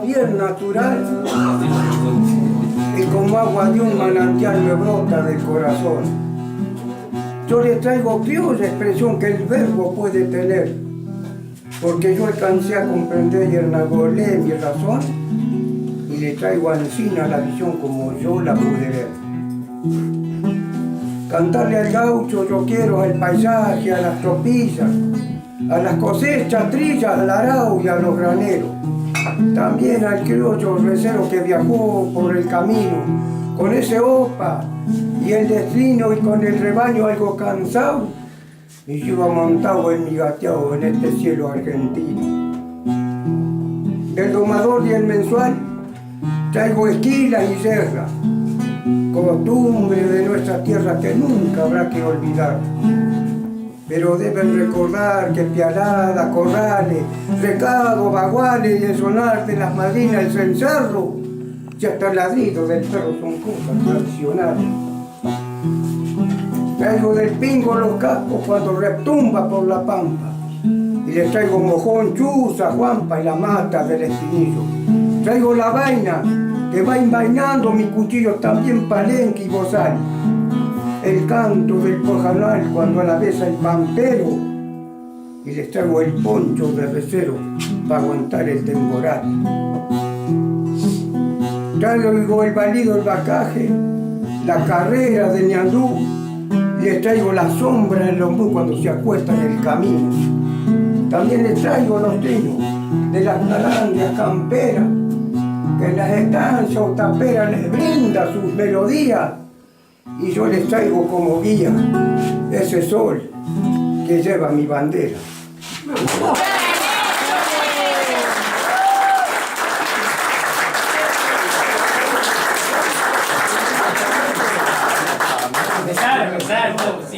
bien natural y como agua de un manantial me brota del corazón. Yo le traigo criolla expresión que el verbo puede tener, porque yo alcancé a comprender y enagolé mi razón y le traigo a Encina la visión como yo la pude ver. Cantarle al gaucho yo quiero al paisaje, a las tropillas, a las cosechas, trillas, al arao y a los graneros. También al criollo recero que viajó por el camino, con ese opa y el destino y con el rebaño algo cansado, y yo iba montado en mi gateado en este cielo argentino. Del domador y el mensual traigo esquilas y serras, costumbre de nuestra tierra que nunca habrá que olvidar. Pero deben recordar que pialadas, corrales, recados, baguales y el sonar de las madrinas, el cencerro y hasta el ladrido del perro son cosas tradicionales. Traigo del pingo los cascos cuando retumba por la pampa y les traigo mojón, chuza, juampa y la mata del espinillo. Traigo la vaina que va envainando mi cuchillo también palenque y bozal. El canto del pojanal cuando a la vez hay pampero y les traigo el poncho de recero para aguantar el temporal. Traigo el balido, el bacaje, la carrera de ñandú y les traigo la sombra del ombú cuando se acuesta en el camino. También les traigo los trinos de las naranjas camperas que en las estancias o taperas les brinda sus melodías. Y yo les traigo como guía ese sol que lleva mi bandera. Empezar, sí.